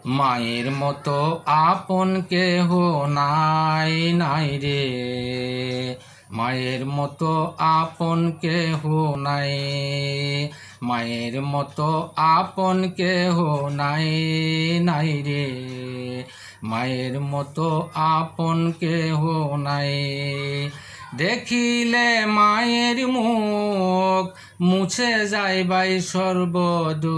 মায়ের মতো আপন কেহ নাই নাই রে, মায়ের মতো আপন কেহ নাই, মায়ের মতো আপন কেহ নাই নাই রে, মায়ের মতো আপন কেহ নাই। দেখিলে মায়ের মুখ মুছে যাইবাই সর্বদুঃখ,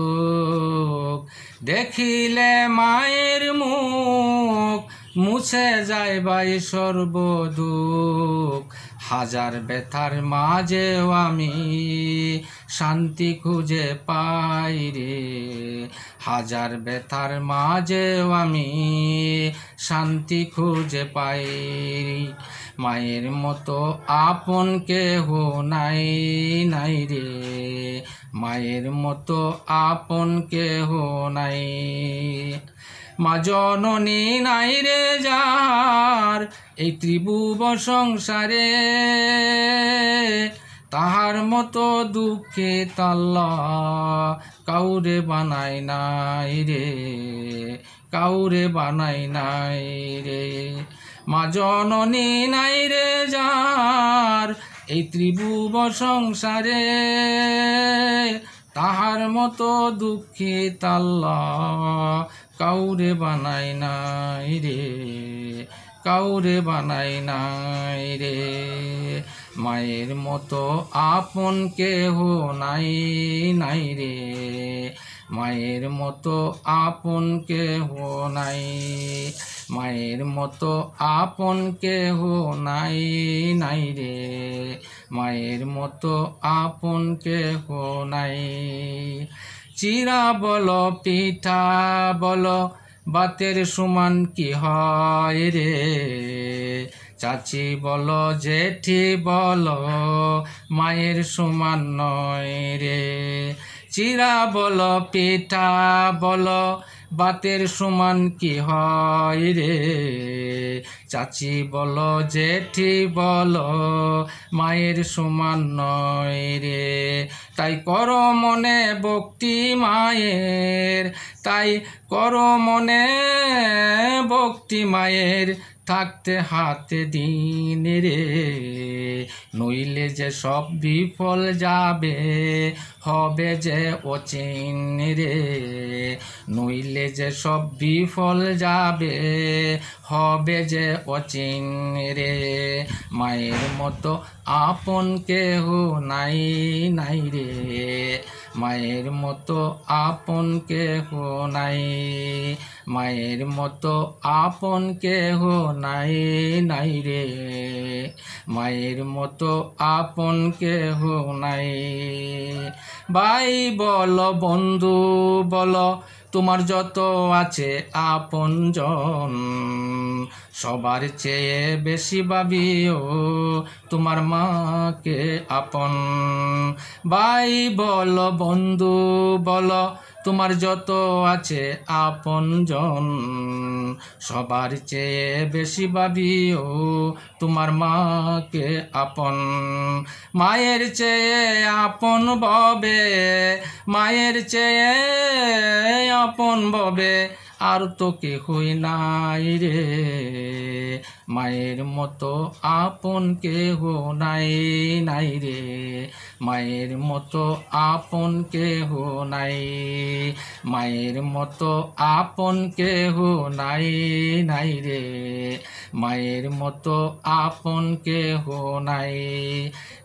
দেখিলে মায়ের মুখ মুছে যাইবাই সর্বদুঃখ। হাজার ব্যথার মাঝেও আমি শান্তি খুঁজে পাই রে, হাজার ব্যথার মাঝেও আমি শান্তি খুঁজে পাই। মায়ের মতো আপন কেহ নাই নাই রে, মায়ের মতো আপন কেহ নাই। মা জননী নাই রে যার এই ত্রিভুবন সংসারে, তাহার মতো দুঃখে আল্লাহ কাউরে বানাই নাই রে, কাউরে বানাই নাই রে। মা জননী নাই রে যার এই ত্রিভুবন সংসারে, তাহার মতো দুঃখিত আল্লাহ কাউরে বানাই নাই রে, কাউরে বানাই নাই রে। মায়ের মতো আপন কেহ নাই নাই রে, মায়ের মতো আপন কেহ নাই, মায়ের মতো আপন কেহ নাই নাই রে, মায়ের মতো আপন কেহ নাই। চিরা বলো পিঠা বলো বাতের সমান কি হয় রে, চাচি বলো জেঠি বলো মায়ের সমান নয় রে। চিরা বলো পিঠা বলো বাতের সমান কি হয় রে, চাচি বলো জেঠি বলো মায়ের সমান নয় রে। তাই করো মনে ভক্তি মায়ের, তাই করো মনে ভক্তি মায়ের, থাকতে হাতে দিন রে, নইলে যে সব বিফল যাবে হবে যে অচিন রে, নইলে যে সব বিফল যাবে হবে যে অচিন রে। মায়ের মতো আপন কেহ নাই নাই রে, মায়ের মতো আপন কেহ নাই, মায়ের মতো আপন কেহ নাই নাই রে, মায়ের মতো আপন কেহ নাই। ভাই বলো বন্ধু বলো তোমার যত আছে আপনজন, সবার চেয়ে বেশি ভাবিও তোমার মাকে আপন। ভাই বলো বন্ধু বলো তোমার যত আছে আপনজন, সবার চেয়ে বেশি ভাবিও তোমার মাকে আপন। মায়ের চেয়ে আপন ববে, মায়ের চেয়ে আপন ববে আর তো কেহই নাই রে, মায়ের মতো আপন কেহ নাই নাই রে, মায়ের মতো আপন কেহ নাই, মায়ের মতো আপন কেহ নাই নাই রে, মায়ের মতো আপন কেহ নাই।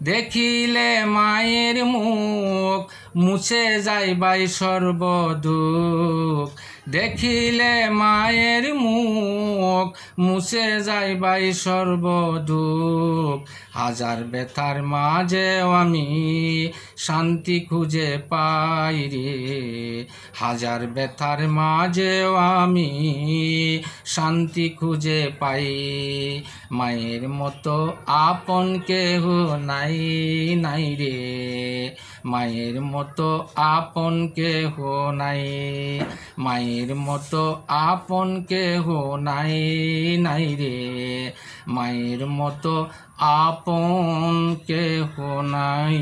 দেখিলে মায়ের মুখ মুছে যাইবাই সর্বদুঃখ, দেখিলে মায়ের মুখ মুছে যাইবাই সর্বদুঃখ। হাজার ব্যথার মাঝেও আমি শান্তি খুঁজে পাই রে, হাজার ব্যথার মাঝেও আমি শান্তি খুঁজে পাই। মায়ের মতো আপন কেহ নাই নাই রে, মায়ের মতো আপন কেহ নাই, মায়ের মতো আপন কেহ নাই নাই রে, মায়ের মতো আপন কেহ নাই।